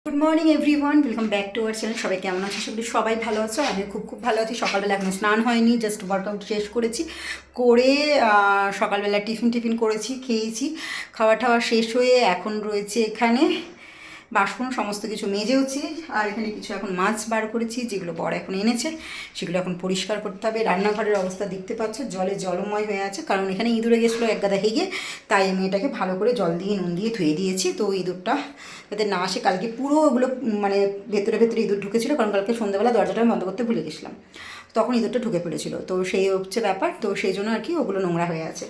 Good morning everyone, welcome back to our channel. সবাই কেমন আছে? সবাই ভালো আছো? আমি খুব ভালো আছি। সকালবেলা এখন স্নান হয়নি, জাস্ট ওয়ার্কআউট শেষ করেছি, করে সকালবেলা টিফিন করেছি, খেয়েছি। খাওয়া টাওয়া শেষ হয়ে এখন রয়েছে এখানে বাসন সমস্ত কিছু মেজেওছি, আর এখানে কিছু এখন মাছ বার করেছি যেগুলো বর এখন এনেছে, সেগুলো এখন পরিষ্কার করতে হবে। রান্নাঘরের অবস্থা দেখতে পাচ্ছ, জলে জলময় হয়ে আছে, কারণ এখানে ইঁদুরে গেছিলো এক গাদা হেগে, তাই আমি এটাকে ভালো করে জল দিয়ে নুন দিয়ে ধুয়ে দিয়েছি। তো ইঁদুরটা যাতে না আসে, কালকে পুরো ওগুলো মানে ভেতরে ইঁদুর ঢুকেছিল, কারণ কালকে সন্ধ্যাবেলা দরজাটা আমি বন্ধ করতে ভুলে গেছিলাম, তখন ইঁদুরটা ঢুকে পড়েছিল। তো সেই হচ্ছে ব্যাপার, তো সেই জন্য আর কি ওগুলো নোংরা হয়ে আছে।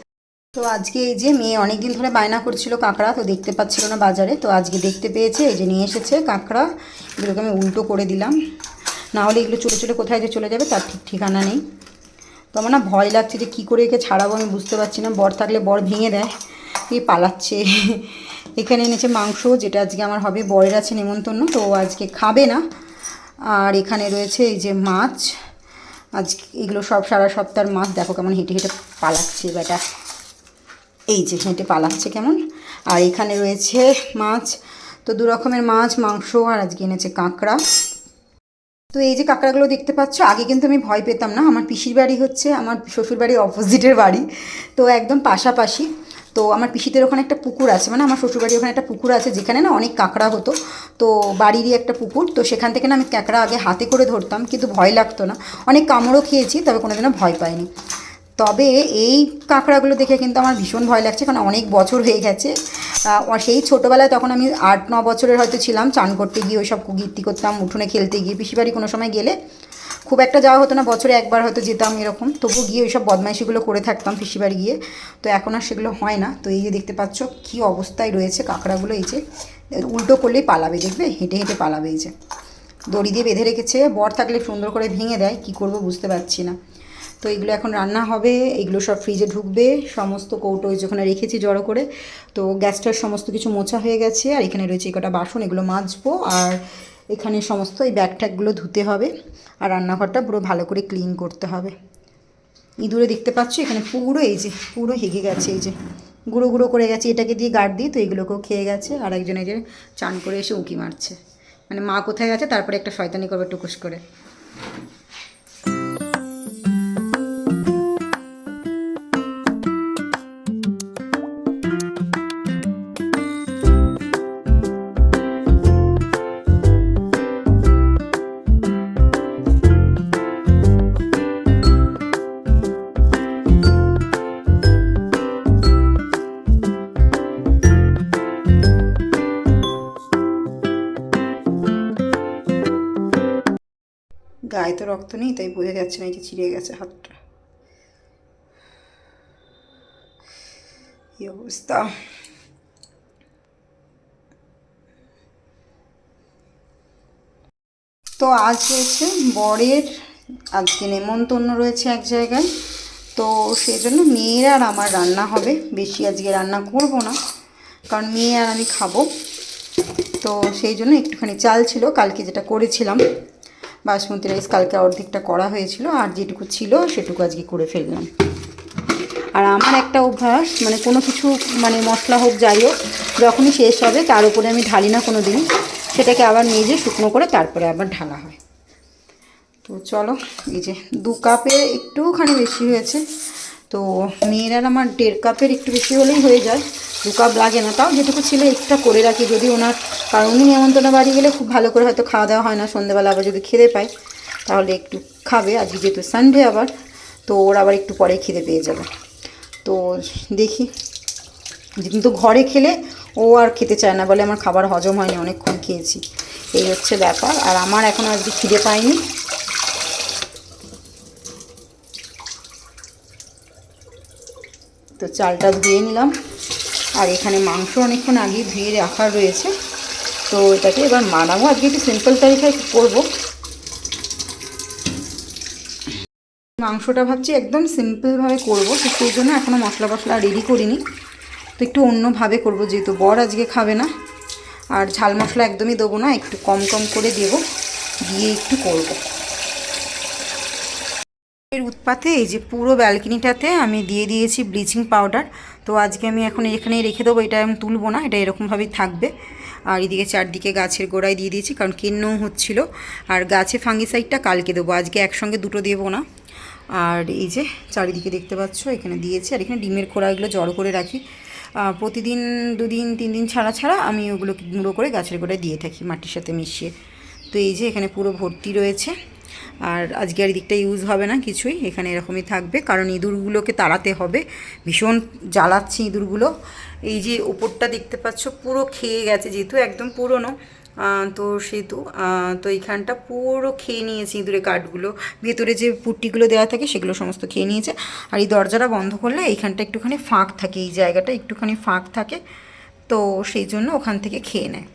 তো আজকে এই যে মেয়ে অনেক দিন ধরে বায়না করছিল কাঁকড়া, তো দেখতে পাচ্ছিল না বাজারে, তো আজকে দেখতে পেয়েছে, এই যে নিয়ে এসেছে কাঁকড়া। এগুলোকে আমি উল্টো করে দিলাম, না হলে এগুলো চলে চলে কোথায় যে চলে যাবে তার ঠিক ঠিকানা নেই। তো আমার না ভয় লাগছে যে কী করে একে ছাড়াবো, আমি বুঝতে পারছি না। বর থাকলে বর ভেঙে দেয়, এই পালাচ্ছে। এখানে এনেছে মাংস, যেটা আজকে আমার হবে, বরের আছে নেমন্তন্ন, তো আজকে খাবে না। আর এখানে রয়েছে এই যে মাছ, আজকে এগুলো সব সারা সপ্তাহের মাছ। দেখো কেমন হেঁটে হেঁটে পালাচ্ছে বেটা, এই যে হেঁটে পালাচ্ছে কেমন। আর এখানে রয়েছে মাছ, তো দু রকমের মাছ, মাংস, আর আজকে এনেছে কাঁকড়া। তো এই যে কাঁকড়াগুলো দেখতে পাচ্ছ, আগে কিন্তু আমি ভয় পেতাম না। আমার পিসির বাড়ি হচ্ছে আমার শ্বশুর বাড়ির অপোজিটের বাড়ি, তো একদম পাশাপাশি। তো আমার পিসিদের ওখানে একটা পুকুর আছে, মানে আমার শ্বশুরবাড়ির ওখানে একটা পুকুর আছে, যেখানে না অনেক কাঁকড়া হতো। তো বাড়িরই একটা পুকুর, তো সেখান থেকে না আমি কাঁকড়া আগে হাতে করে ধরতাম, কিন্তু ভয় লাগতো না। অনেক কামড়ও খেয়েছি, তবে কোনোদিনও ভয় পাইনি। তবে এই কাঁকড়াগুলো দেখে কিন্তু আমার ভীষণ ভয় লাগছে, কারণ অনেক বছর হয়ে গেছে। সেই ছোটোবেলায় তখন আমি 8-9 বছরের হয়তো ছিলাম, চান করতে গিয়ে ওই সব কীর্তি করতাম, উঠোনে খেলতে গিয়ে। পিসিবাড়ি কোনো সময় গেলে খুব একটা যাওয়া হতো না, বছরে একবার হয়তো যেতাম এরকম, তবুও গিয়ে ওই সব বদমাইশিগুলো করে থাকতাম পিসিবাড়ি গিয়ে। তো এখন আর সেগুলো হয় না। তো এই যে দেখতে পাচ্ছ কী অবস্থায় রয়েছে কাঁকড়াগুলো, এই যে উল্টো করলেই পালাবে, দেখবে হেঁটে হেঁটে পালাবে। এই যে দড়ি দিয়ে বেঁধে রেখেছে, বর থাকলে সুন্দর করে ভেঙে দেয়, কী করব বুঝতে পারছি না। তো এগুলো এখন রান্না হবে, এগুলো সব ফ্রিজে ঢুকবে, সমস্ত কৌটো যেখানে রেখেছি জড়ো করে। তো গ্যাসটার সমস্ত কিছু মোছা হয়ে গেছে, আর এখানে রয়েছে এই কটা বাসন, এগুলো মাজবো। আর এখানে সমস্ত এই ব্যাগ ট্যাগগুলো ধুতে হবে, আর রান্নাঘরটা পুরো ভালো করে ক্লিন করতে হবে। ইঁদুরে দেখতে পাচ্ছ এখানে পুরো, এই যে পুরো হেগে গেছে, এই যে গুঁড়ো গুঁড়ো করে গেছে, এটাকে দিয়ে গার্ড দিই, তো এগুলোকেও খেয়ে গেছে। আর একজন এই যে চান করে এসে উঁকি মারছে, মানে মা কোথায় গেছে, তারপরে একটা শয়তানি করবে টুকুস করে। গায়ে তো রক্ত নেই, তাই বোঝা যাচ্ছে না, এই যে ছিঁড়ে গেছে হাতটা, এই অবস্থা। তো আজ হয়েছে বরের, আজকে নেমন্তন্ন রয়েছে এক জায়গায়, তো সেই জন্য মেয়ের আর আমার রান্না হবে। বেশি আজকে রান্না করব না, কারণ মেয়ে আর আমি খাবো। তো সেই জন্য একটুখানি চাল ছিল কালকে যেটা করেছিলাম, বাসমতি রাইস, কালকে অর্ধেকটা করা হয়েছিল, আর যেটুকু ছিল সেটুকু আজকে করে ফেললাম। আর আমার একটা অভ্যাস, মানে কোনো কিছু, মানে মশলা হোক যাই হোক, যখনই শেষ হবে তার উপরে আমি ঢালি না কোনো দিন, সেটাকে আবার মেজে শুকনো করে তারপরে আবার ঢালা হয়। তো চলো, এই যে 2 কাপে একটুখানি বেশি হয়েছে, তো মেয়ের আর আমার 1.5 কাপের একটু বেশি হলেই হয়ে যায়, 2 কাপ লাগে না। তাও যেটুকু ছিল এক্সট্রা করে রাখি, যদি ওনার, কারণ উনি নেমন্তন্ন বাড়ি গেলে খুব ভালো করে হয়তো খাওয়া দাওয়া হয় না, সন্ধ্যেবেলা আবার যদি খিদে পায় তাহলে একটু খাবে। আজকে যেহেতু সানডে আবার, তো ওর আবার একটু পরে খিদে পেয়ে যাবে। তো দেখি, কিন্তু ঘরে খেলে ও আর খেতে চায় না, বলে আমার খাবার হজম হয়নি, অনেকক্ষণ খেয়েছি, এই হচ্ছে ব্যাপার। আর আমার এখন আজকে খিদে পায়নি। তো চালটা ধুয়ে নিলাম, আর এখানে মাংস অনেকক্ষণ আগে ধুয়ে রাখা রয়েছে, তো এটাকে এবার মানাবো। আজকে একটু সিম্পল তরিকায় করবো মাংসটা, ভাবছি একদম সিম্পলভাবে করবো, তো সেই জন্য এখনও মশলা ফসলা রেডি করিনি। তো একটু অন্যভাবে করবো, যেহেতু বর আজকে খাবে না, আর ঝাল মশলা একদমই দেবো না, একটু কম কম করে দেবো, দিয়ে একটু করবো। এর উৎপাতে এই যে পুরো ব্যালকনিটাতে আমি দিয়ে দিয়েছি ব্লিচিং পাউডার। তো আজকে আমি এখন এখানেই রেখে দেবো, এটা আমি তুলবো না, এটা এরকমভাবেই থাকবে। আর এদিকে চারদিকে গাছের গোড়ায় দিয়ে দিয়েছি, কারণ কেন্নও হচ্ছিল। আর গাছে ফাঙ্গিসাইডটা কালকে দেবো, আজকে একসঙ্গে দুটো দেবো না। আর এই যে চারিদিকে দেখতে পাচ্ছ এখানে দিয়েছি। আর এখানে ডিমের খোড়াগুলো জড়ো করে রাখি, প্রতিদিন 2 দিন 3 দিন ছাড়া ছাড়া আমি ওগুলোকে গুঁড়ো করে গাছের গোড়ায় দিয়ে থাকি মাটির সাথে মিশিয়ে। তো এই যে এখানে পুরো ভর্তি রয়েছে। আর আজকে আর দিকটা ইউজ হবে না কিছুই, এখানে এরকমই থাকবে, কারণ ইঁদুরগুলোকে তাড়াতে হবে। ভীষণ জ্বালাচ্ছে ইঁদুরগুলো। এই যে ওপরটা দেখতে পাচ্ছ পুরো খেয়ে গেছে, যেহেতু একদম পুরনো, তো সেহেতু তো এইখানটা পুরো খেয়ে নিয়েছে ইঁদুরে কাঠগুলো, ভেতরে যে পুট্টিগুলো দেওয়া থাকে সেগুলো সমস্ত খেয়ে নিয়েছে। আর এই দরজাটা বন্ধ করলে এইখানটা একটুখানি ফাঁক থাকে, এই জায়গাটা একটুখানি ফাঁক থাকে, তো সেই জন্য ওখান থেকে খেয়ে নেয়।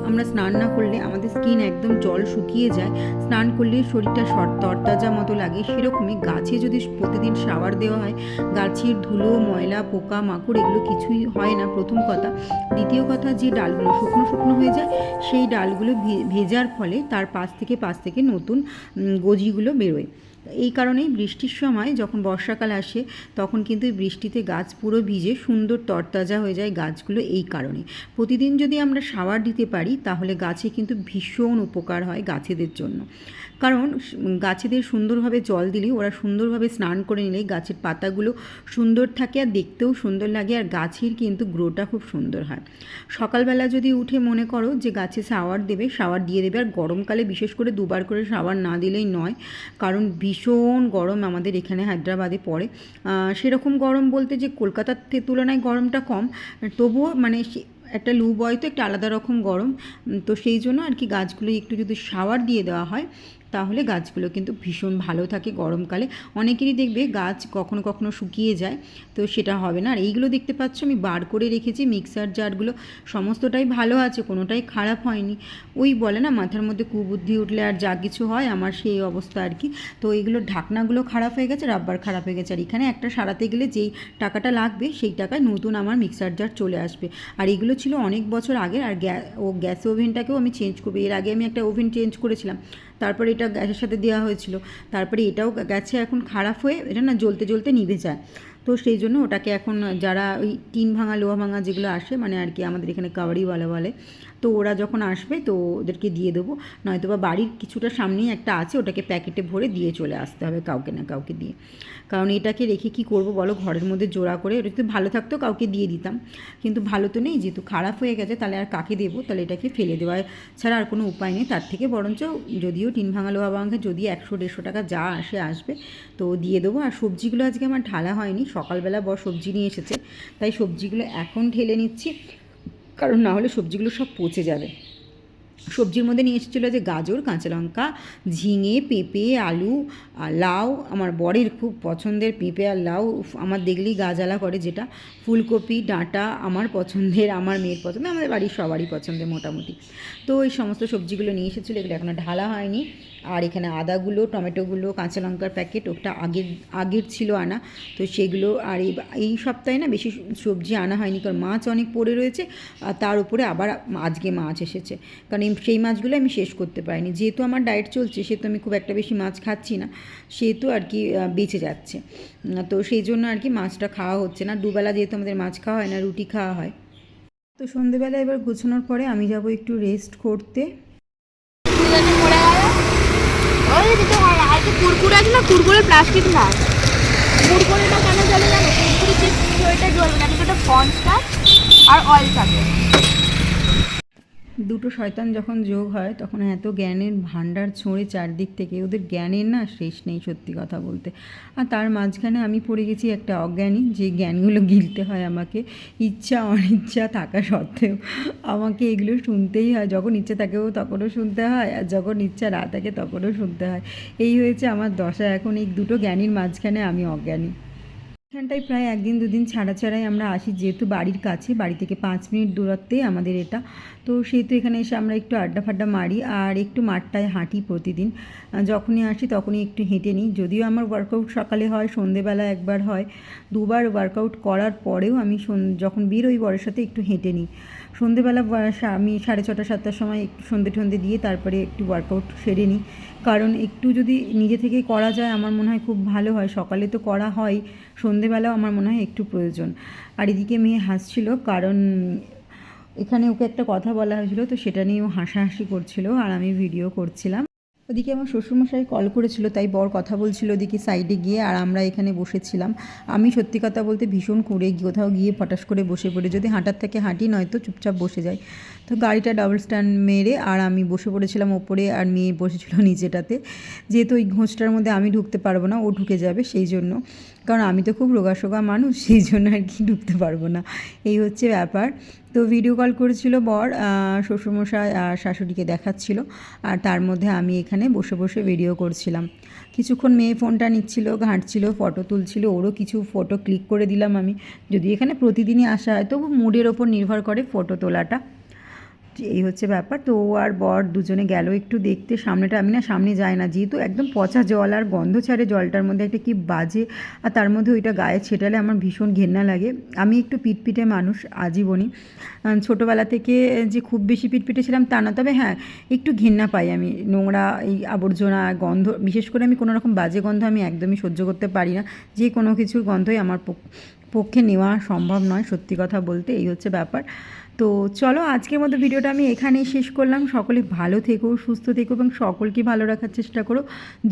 আমরা স্নান না করলে আমাদের স্কিন একদম জল শুকিয়ে যায়, স্নান করলে শরীরটা তরতাজা মতো লাগে, সেরকমই গাছে যদি প্রতিদিন শাওয়ার দেওয়া হয়, গাছের ধুলো ময়লা পোকা মাকড় এগুলো কিছুই হয় না, প্রথম কথা। দ্বিতীয় কথা, যে ডালগুলো শুকনো শুকনো হয়ে যায় সেই ডালগুলো ভেজার ফলে তার পাশ থেকে নতুন গজিগুলো বেরোয়। এই কারণেই বৃষ্টির সময় যখন বর্ষাকাল আসে তখন কিন্তু বৃষ্টিতে গাছ পুরো ভিজে সুন্দর তরতাজা হয়ে যায় গাছগুলো। এই কারণে প্রতিদিন যদি আমরা শাওয়ার দিতে পারি তাহলে গাছে কিন্তু ভীষণ উপকার হয় গাছেদের জন্য। কারণ গাছেদের সুন্দরভাবে জল দিলে, ওরা সুন্দরভাবে স্নান করে নিলেই গাছের পাতাগুলো সুন্দর থাকে আর দেখতেও সুন্দর লাগে, আর গাছের কিন্তু গ্রোটা খুব সুন্দর হয়। সকালবেলা যদি উঠে মনে করো যে গাছে শাওয়ার দিয়ে দেবে, আর গরমকালে বিশেষ করে 2 বার করে শাওয়ার না দিলেই নয়, কারণ ভীষণ গরম আমাদের এখানে হায়দ্রাবাদে পড়ে। সেরকম গরম বলতে যে কলকাতার তুলনায় গরমটা কম, তবুও মানে একটা লু বয় তো একটা আলাদা রকম গরম, তো সেই জন্য আর কি গাছগুলো একটু যদি শাওয়ার দিয়ে দেওয়া হয় তাহলে গাছগুলো কিন্তু ভীষণ ভালো থাকে গরমকালে। অনেকেরই দেখবে গাছ কখনো কখনো শুকিয়ে যায়, তো সেটা হবে না। আর এইগুলো দেখতে পাচ্ছ আমি বার করে রেখেছি, মিক্সার জারগুলো সমস্তটাই ভালো আছে, কোনোটাই খারাপ হয়নি। ওই বলে না মাথার মধ্যে কুবুদ্ধি উঠলে আর যা কিছু হয়, আমার সেই অবস্থা আর কি। তো এইগুলো ঢাকনাগুলো খারাপ হয়ে গেছে, রাব্বার খারাপ হয়ে গেছে, আর এখানে একটা সারাতে গেলে যেই টাকাটা লাগবে সেই টাকায় নতুন আমার মিক্সার জার চলে আসবে। আর এগুলো ছিল অনেক বছর আগের, আর গ্যাস ওভেনটাকেও আমি চেঞ্জ করবো। এর আগে আমি একটা ওভেন চেঞ্জ করেছিলাম, তারপরে এটা গ্যাসের সাথে দেওয়া হয়েছিল, তারপরে এটাও গেছে এখন খারাপ হয়ে, এটা না জ্বলতে জ্বলতে নিভে যায়। তো সেই জন্য ওটাকে এখন যারা ওই টিন ভাঙা লোহা ভাঙা যেগুলো আসে মানে আর কি আমাদের এখানে কাবাড়িওয়ালা বলে, তো ওরা যখন আসবে তো ওদেরকে দিয়ে দেবো, নয়তো বা বাড়ির কিছুটা সামনেই একটা আছে ওটাকে প্যাকেটে ভরে দিয়ে চলে আসতে হবে কাউকে না কাউকে দিয়ে। কারণ এটাকে রেখে কি করব বলো, ঘরের মধ্যে জোড়া করে, ওটা যদি ভালো থাকতো কাউকে দিয়ে দিতাম, কিন্তু ভালো তো নেই, যেহেতু খারাপ হয়ে গেছে তাহলে আর কাকে দেবো, তাহলে এটাকে ফেলে দেওয়া ছাড়া আর কোনো উপায় নেই। তার থেকে বরঞ্চ যদিও টিন ভাঙা লোহা ভাঙা যদি 100-150 টাকা যা আসবে তো দিয়ে দেবো। আর সবজিগুলো আজকে আমার ঢালা হয়নি, সকালবেলা বড় সবজি নিয়ে এসেছে, তাই সবজিগুলো এখন ঢেলে নিচ্ছি, কারণ না হলে সবজিগুলো সব পচে যাবে। সবজির মধ্যে নিয়ে এসেছিলো যে গাজর, কাঁচা লঙ্কা, ঝিঙে, পেঁপে, আলু, লাউ, আমার বরের খুব পছন্দের পেঁপে আর লাউ, আমার দেখলেই গা জ্বালা করে যেটা, ফুলকপি, ডাঁটা আমার পছন্দের, আমার মেয়ের পছন্দের, আমাদের বাড়ির সবারই পছন্দের মোটামুটি। তো এই সমস্ত সবজিগুলো নিয়ে এসেছিলো, এগুলো এখনও ঢালা হয়নি। আর এখানে আদাগুলো, টমেটোগুলো, কাঁচা লঙ্কার প্যাকেট, ওটা আগের ছিল আনা, তো সেগুলো। আর এই সপ্তাহে না বেশি সবজি আনা হয়নি, কারণ মাছ অনেক পড়ে রয়েছে, আর তার উপরে আবার আজকে মাছ এসেছে, কারণ সেই মাছগুলো আমি শেষ করতে পারিনি, যেহেতু আমার ডায়েট চলছে সেহেতু আমি খুব একটা বেশি মাছ খাচ্ছি না, সেহেতু আর কি বেঁচে যাচ্ছে। তো সেই জন্য আর কি মাছটা খাওয়া হচ্ছে না, দুবেলা যেহেতু আমাদের মাছ খাওয়া হয় না, রুটি খাওয়া হয়। তো সন্ধেবেলা এবার গোছানোর পরে আমি যাব একটু রেস্ট করতে। কুরকুরে আছে না, কুরকুরে প্লাস্টিক না, কুরকুরেটা কেন জ্বলে জানো, কুরকুরে চিপস ওইটা জ্বলবে না, ওটা কনস্টার আর অয়েল থাকে। দুটো শয়তান যখন যোগ হয় তখন এত জ্ঞানের ভাণ্ডার ছড়ে চারদিক থেকে, ওদের জ্ঞানের না শেষ নেই সত্যি কথা বলতে। আর তার মাঝখানে আমি পড়ে গেছি একটা অজ্ঞানী, যে জ্ঞানগুলো গিলতে হয় আমাকে, ইচ্ছা অনিচ্ছা থাকা সত্ত্বেও আমাকে এগুলো শুনতেই হয়, যখন ইচ্ছা থাকেও তখনও শুনতে হয়, আর যখন ইচ্ছা না থাকে তখনও শুনতে হয়। এই হয়েছে আমার দশা এখন, এই দুটো জ্ঞানীর মাঝখানে আমি অজ্ঞানী। এখানটায় প্রায় একদিন দুদিন ছাড়া ছাড়াই আমরা আসি, যেহেতু বাড়ির কাছে, বাড়ি থেকে 5 মিনিট দূরত্বেই আমাদের এটা, তো সেহেতু এখানে এসে আমরা একটু আড্ডা ফাড্ডা মারি আর একটু মাঠটায় হাঁটি প্রতিদিন। যখনই আসি তখনই একটু হেঁটে নিই, যদিও আমার ওয়ার্কআউট সকালে হয়, সন্ধেবেলা একবার হয়, দুবার ওয়ার্কআউট করার পরেও আমি যখন বেরোই বরের সাথে একটু হেঁটে নিই। সন্ধেবেলা আমি 6:30-7টার সময় একটু সন্ধে দিয়ে তারপরে একটু ওয়ার্কআউট সেরে নিই, কারণ একটু যদি নিজে থেকে করা যায় আমার মনে হয় খুব ভালো হয়। সকালে তো করা হয়, সন্ধেবেলাও আমার মনে হয় একটু প্রয়োজন। আর এদিকে মেয়ে হাসছিল, কারণ এখানে ওকে একটা কথা বলা হয়েছিল, তো সেটা নিয়ে ও হাসাহাসি করছিল আর আমি ভিডিও করছিলাম। ওদিকে আমার শ্বশুরমশাই কল করেছিল, তাই বর কথা বলছিল ওদিকে সাইডে গিয়ে, আর আমরা এখানে বসেছিলাম। আমি সত্যি কথা বলতে ভীষণ করে কোথাও গিয়ে ফটাস করে বসে পড়ে, যদি হাঁটার থেকে হাঁটি, নয়তো চুপচাপ বসে যাই। তো গাড়িটা ডাবল স্ট্যান্ড মেরে আর আমি বসে পড়েছিলাম ওপরে, আর মেয়ে বসেছিল নিচেটাতে, যেহেতু ওই ঘোষটার মধ্যে আমি ঢুকতে পারবো না, ও ঢুকে যাবে সেই জন্য, কারণ আমি তো খুব রোগাসোগা মানুষ, সেই জন্য আর কি ঢুকতে পারবো না, এই হচ্ছে ব্যাপার। তো ভিডিও কল করেছিল বর, শ্বশুরমশাই আর শাশুড়িকে দেখাচ্ছিল, আর তার মধ্যে আমি এখানে বসে বসে ভিডিও করছিলাম। কিছুক্ষণ মেয়ে ফোনটা নিচ্ছিল, ঘাঁটছিল, ফটো তুলছিল, ওরও কিছু ফটো ক্লিক করে দিলাম আমি, যদি এখানে প্রতিদিনই আসা হয়, তবু মুডের ওপর নির্ভর করে ফটো তোলাটা, এই হচ্ছে ব্যাপার। তো ও আর বর দুজনে গেল একটু দেখতে সামনেটা, আমি না সামনে যাই না, যেহেতু একদম পচা জল আর গন্ধ ছাড়ে জলটার মধ্যে একটা কি বাজে, আর তার মধ্যে ওইটা গায়ে ছেটালে আমার ভীষণ ঘেন্না লাগে। আমি একটু পিটপিটে মানুষ আজীবনই, ছোটোবেলা থেকে যে খুব বেশি পিটপিটে ছিলাম তা না, তবে হ্যাঁ একটু ঘেন্না পাই আমি, নোংরা এই আবর্জনা গন্ধ, বিশেষ করে আমি কোনো রকম বাজে গন্ধ আমি একদমই সহ্য করতে পারি না, যে কোনো কিছুর গন্ধই আমার পক্ষে নেওয়া সম্ভব নয় সত্যি কথা বলতে, এই হচ্ছে ব্যাপার। তো চলো আজকের মতো ভিডিওটা আমি এখানেই শেষ করলাম। সকলে ভালো থেকো, সুস্থ থেকো এবং সকলকে ভালো রাখার চেষ্টা করো।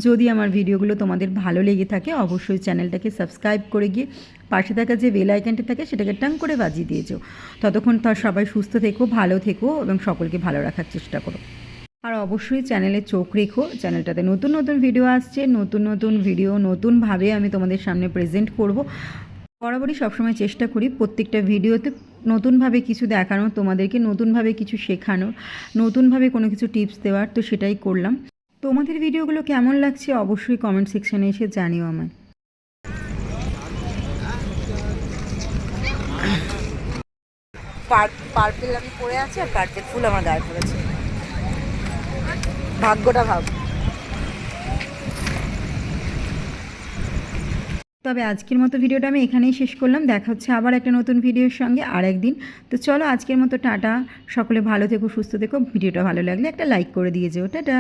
যদি আমার ভিডিওগুলো তোমাদের ভালো লেগে থাকে অবশ্যই চ্যানেলটাকে সাবস্ক্রাইব করে গিয়ে পাশে থাকা যে বেল আইকনটি থাকে সেটাকে টাং করে বাজিয়ে দিয়েছো। ততক্ষণ তার সবাই সুস্থ থেকো, ভালো থেকো এবং সকলকে ভালো রাখার চেষ্টা করো। আর অবশ্যই চ্যানেলে চোখ রেখো, চ্যানেলটাতে নতুন নতুন ভিডিও আসছে, নতুন নতুন ভিডিও নতুনভাবে আমি তোমাদের সামনে প্রেজেন্ট করব। বরাবরই সবসময় চেষ্টা করি প্রত্যেকটা ভিডিওতে নতুনভাবে কিছু দেখানো, তোমাদেরকে নতুনভাবে কিছু শেখানো, নতুনভাবে কোনো কিছু টিপস দেওয়ার, তো সেটাই করলাম। তোমাদের ভিডিওগুলো কেমন লাগছে অবশ্যই কমেন্ট সেকশানে এসে জানিও আমায়। পার্পেল আমি পরে আছি আর পার্পেল ফুল আমার গায়ে পড়েছে, ভাগ্যটা ভাব। তবে আজকের মতো ভিডিওটা আমি এখানেই শেষ করলাম, দেখা হচ্ছে আবার একটা নতুন ভিডিওর সঙ্গে আর একদিন। তো চলো আজকের মতো টাটা, সকলে ভালো থেকো, সুস্থ থেকো, ভিডিওটা ভালো লাগলে একটা লাইক করে দিয়ে যেও, টাটা।